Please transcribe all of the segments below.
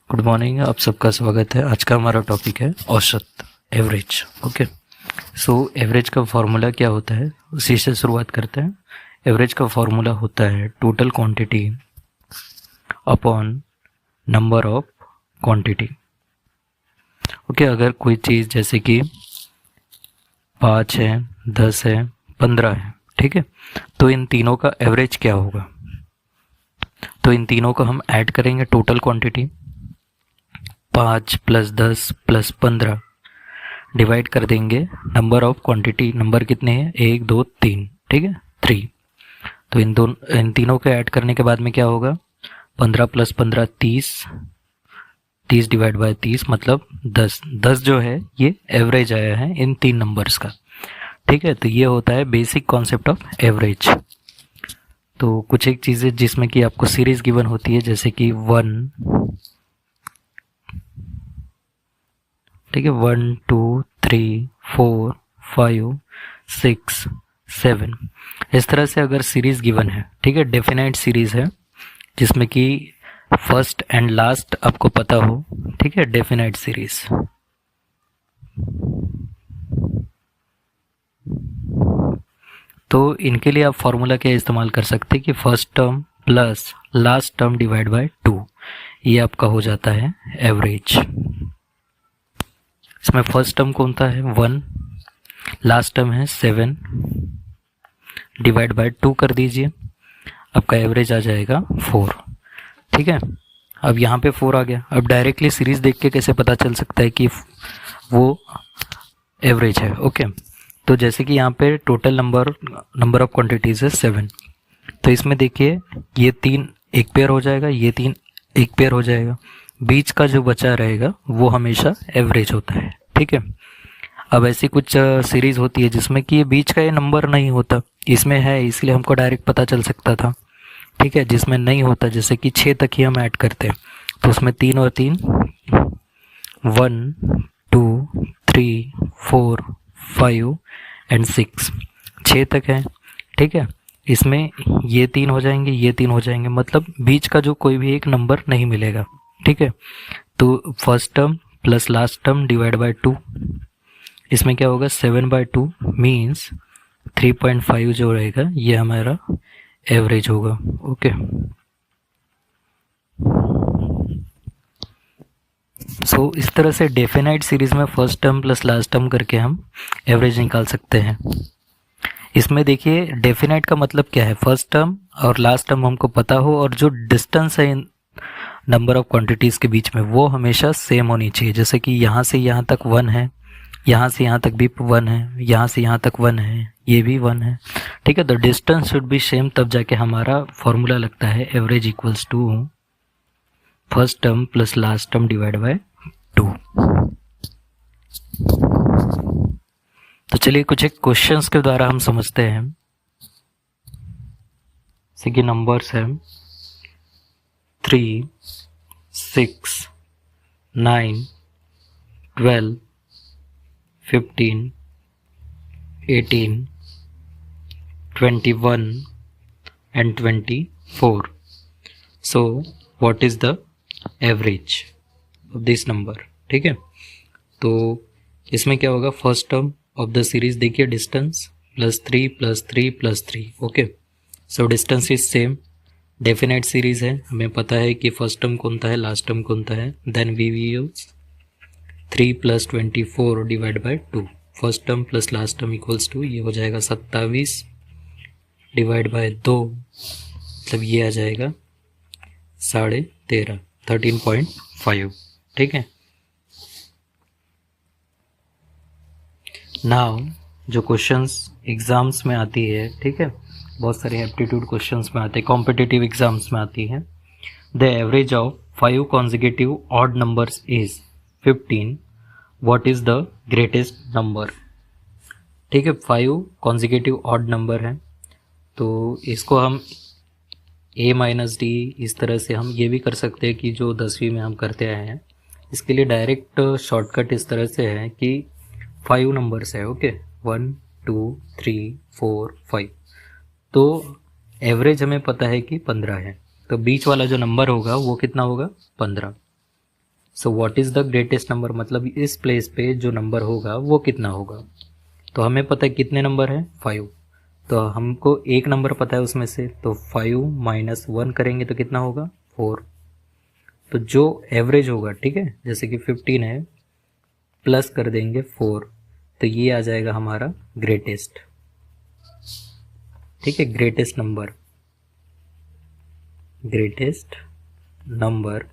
Good morning, आप सबका स्वागत है। आज का हमारा टॉपिक है औसत, एवरेज। ओके, सो एवरेज का फॉर्मूला क्या होता है उसी से शुरुआत करते हैं। एवरेज का फॉर्मूला होता है total quantity upon number of quantity. Okay, अगर कोई चीज़ जैसे कि 5 है, 10 है, 15 है, ठीक है, तो इन तीनों का एवरेज क्या होगा? तो इन तीनों को हम ऐड करेंगे, टोटल क्वांटिटी 5 + 10 + 15 डिवाइड कर देंगे नंबर ऑफ क्वांटिटी। नंबर कितने हैं? 1 2 3, ठीक है, 3। तो इन तीनों को ऐड करने के बाद में क्या होगा? 15 + 15 30, 30 डिवाइड बाय 30 मतलब 10। 10 जो है ये एवरेज आया है इन तीन नंबर्स का, ठीक है। तो ये होता है बेसिक कॉन्सेप्ट ऑफ एवरेज। तो कुछ एक चीज़ें जिसमें कि आपको सीरीज गिवन होती है, जैसे कि 1, ठीक है, 1 2 3 4 5 6 7, इस तरह से अगर सीरीज गिवन है, ठीक है, डेफिनेट सीरीज है जिसमें कि फर्स्ट एंड लास्ट आपको पता हो, ठीक है, डेफिनेट सीरीज। तो इनके लिए आप फॉर्मूला क्या इस्तेमाल कर सकते हैं कि first term plus last term divide by 2, ये आपका हो जाता है एवरेज। इसमें फर्स्ट टर्म कौन सा है? 1, लास्ट टर्म है 7, डिवाइड बाय 2 कर दीजिए, आपका एवरेज आ जाएगा 4, ठीक है। अब यहाँ पे 4 आ गया। अब डायरेक्टली सीरीज देख के कैसे पता चल सकता है कि वो एवरेज है? ओके, तो जैसे कि यहाँ पे टोटल नंबर ऑफ क्वांटिटीज है 7, तो इसमें देखिए ये 3 एक पेयर हो जाएगा, ये 3 एक पेयर हो जाएगा, बीच का जो बचा रहेगा वो हमेशा एवरेज होता है, ठीक है। अब ऐसी कुछ सीरीज होती है जिसमें कि ये बीच का ये नंबर नहीं होता, इसमें है इसलिए हमको डायरेक्ट पता चल सकता था, ठीक है। जिसमें नहीं होता, जैसे कि 6 तक ही हम ऐड करते हैं, तो उसमें 3 और 3 1 2 3 4 5 एंड 6, 6 तक है, ठीक है। इसमें ये 3 हो जाएंगे, ये 3 हो जाएंगे, मतलब बीच का जो कोई भी एक नंबर नहीं मिलेगा, ठीक है। तो first term plus last term divide by 2, इसमें क्या होगा? 7/2 मीन्स 3.5 जो रहेगा ये हमारा एवरेज होगा। ओके, सो इस तरह से डेफिनाइट सीरीज में first term plus last term करके हम एवरेज निकाल सकते हैं। इसमें देखिए डेफिनाइट का मतलब क्या है? फर्स्ट टर्म और लास्ट टर्म हमको पता हो, और जो डिस्टेंस है नंबर ऑफ क्वांटिटीज़ के बीच में वो हमेशा सेम होनी चाहिए। जैसे कि यहाँ से यहाँ तक 1 है, यहाँ से यहाँ तक भी 1 है, यहाँ से यहाँ तक 1 है, ये भी 1 है, ठीक है। तो डिस्टेंस शुड बी सेम, तब जाके हमारा फॉर्मूला लगता है average equals to first term plus last term divide by 2। तो चलिए कुछ एक क्वेश्चंस के द्वारा हम समझते हैं। जैसे कि नंबर्स हैं 3 6 9 12 15 18 21 and 24. So what is the average of this number? ठीक है, तो इसमें क्या होगा? First term of the series देखिए, distance +3 +3 +3। Okay, so distance is same, definite series है, हमें पता है कि फर्स्ट टर्म कौन सा है, लास्ट टर्म कौन सा है। Then we use 3 + 24 divide by 2, first term plus last term equals to, ये हो जाएगा 27 डिवाइड बाय 2, मतलब ये आ जाएगा 13.5, 13.5, ठीक है। नाउ जो क्वेश्चंस एग्जाम्स में आती है, ठीक है, बहुत सारे एप्टीट्यूड क्वेश्चंस में आते हैं, कॉम्पिटिटिव एग्जाम्स में आती है। The average of 5 consecutive odd numbers is 15, what is the greatest number? ठीक है, 5 कॉन्जिक्यूटिव ऑड नंबर है, तो इसको हम a-d इस तरह से हम ये भी कर सकते हैं कि जो 10वीं में हम करते आए हैं। इसके लिए डायरेक्ट शॉर्टकट इस तरह से है कि 5 नंबर्स है, ओके, 1 2 3 4 5, तो एवरेज हमें पता है कि 15 है, तो बीच वाला जो नंबर होगा वो कितना होगा? 15। So what is the greatest number, मतलब इस प्लेस पे जो नंबर होगा वो कितना होगा। तो हमें पता है कितने नंबर हैं, 5। तो हमको एक नंबर पता है उसमें से, तो 5 माइनस 1 करेंगे तो कितना होगा, 4। तो जो एवरेज होगा, ठीक है, जैसे कि 15 है, प्लस कर देंगे 4, तो ये आ जाएगा हमारा ग्रेटेस्ट। ठीक है, ग्रेटेस्ट नंबर, ग्रेटेस्ट नंबर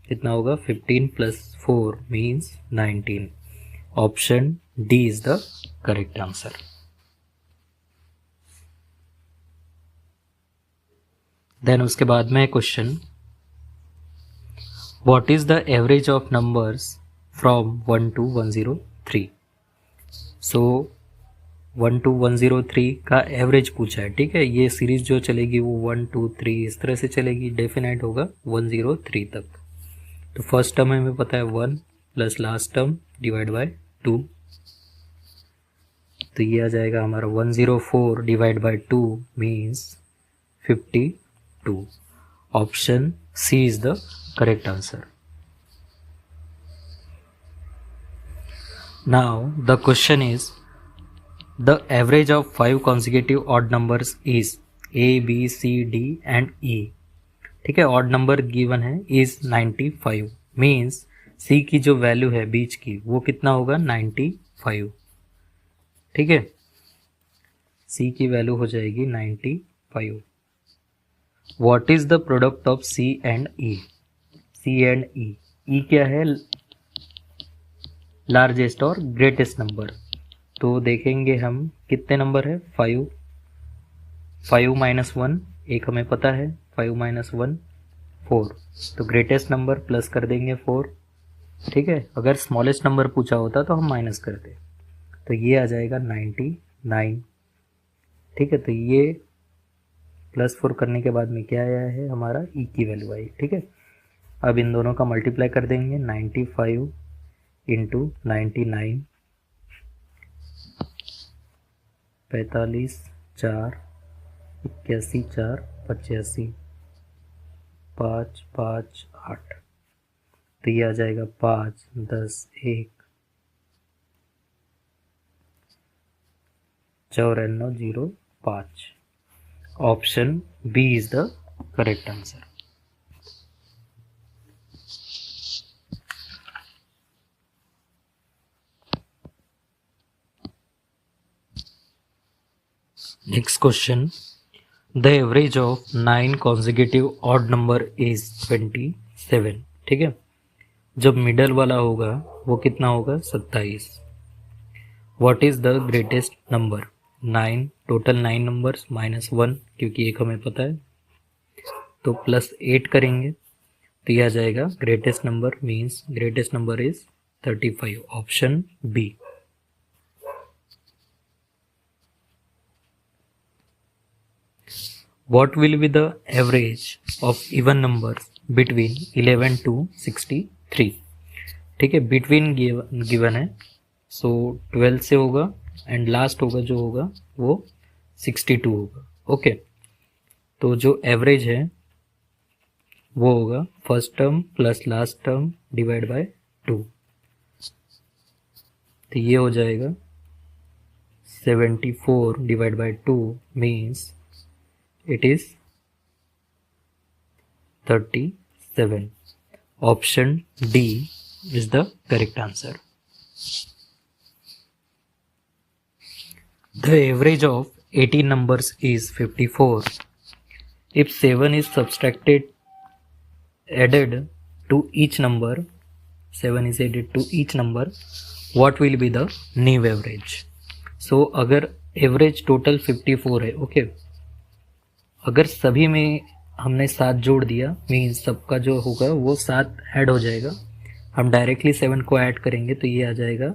कितना होगा, 15 plus 4 means 19। Option D is the correct answer. Then उसके बाद में question, what is the average of numbers from 1 to 103। So 1 to 103 का एवरेज पूछा है, ठीक है। ये सीरीज जो चलेगी वो 1 2 3 इस तरह से चलेगी, डेफिनेट होगा 103 तक। तो फर्स्ट टर्म हमें पता है 1 plus last term divide by 2, तो ये आ जाएगा हमारा 104 divide by 2 means 52। Option C is the correct answer. Now the question is the average of 5 consecutive odd numbers is A, B, C, D and E। ठीक है, odd number given है is 95, means सी की जो value है बीच की वो कितना होगा, 95। ठीक है, सी की वैल्यू हो जाएगी 95। What is the product of C and E, C and E, E क्या है, लार्जेस्ट और ग्रेटेस्ट नंबर। तो देखेंगे हम कितने नंबर है, 5, 5 माइनस 1 एक हमें पता है, 5 माइनस 1 4, तो ग्रेटेस्ट नंबर प्लस कर देंगे 4। ठीक है, अगर स्मॉलेस्ट नंबर पूछा होता तो हम माइनस करते, तो ये आ जाएगा 99। ठीक है, तो ये प्लस 4 करने के बाद में क्या आया है, हमारा ई की वैल्यू आई। ठीक है, अब इन दोनों का मल्टीप्लाई कर देंगे, 95 इंटू 99, 45 4 81 4 85, 5 5 8, तो ये आ जाएगा 5 10 1 94 0 5। Option B is the correct answer. Next question, the average of 9 consecutive odd number is 27। ठीक है, जब मिडल वाला होगा वो कितना होगा, 27। What is the greatest number, 9, total 9 numbers minus 1 क्योंकि एक हमें पता है, तो प्लस 8 करेंगे तो यह आ जाएगा greatest number, means greatest number is 35। Option B. What will be the average of even numbers between 11 to 63। ठीक है, बिटवीन गिवन है, सो 12 से होगा एंड लास्ट होगा जो होगा वो 62 होगा। ओके, तो जो एवरेज है वो होगा first term plus last term divide by 2, तो ये हो जाएगा 74 divide by 2 means it is 37। option D is the correct answer। The average of 18 numbers is 54। if 7 is subtracted added to each number, 7 is added to each number, what will be the new average। so अगर average total 54 है, okay, अगर सभी में हमने 7 जोड़ दिया means सबका जो होगा वो 7 ऐड हो जाएगा, हम डायरेक्टली 7 को ऐड करेंगे तो ये आ जाएगा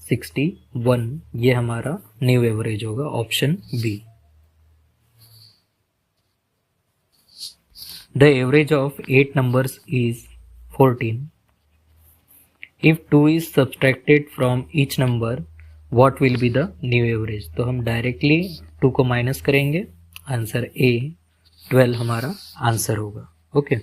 61, ये हमारा न्यू एवरेज होगा। Option B. The average of 8 numbers is 14। If 2 is subtracted from each number what will be the new average. तो हम डायरेक्टली 2 को माइनस करेंगे, आंसर ए 12 हमारा आंसर होगा। ओके।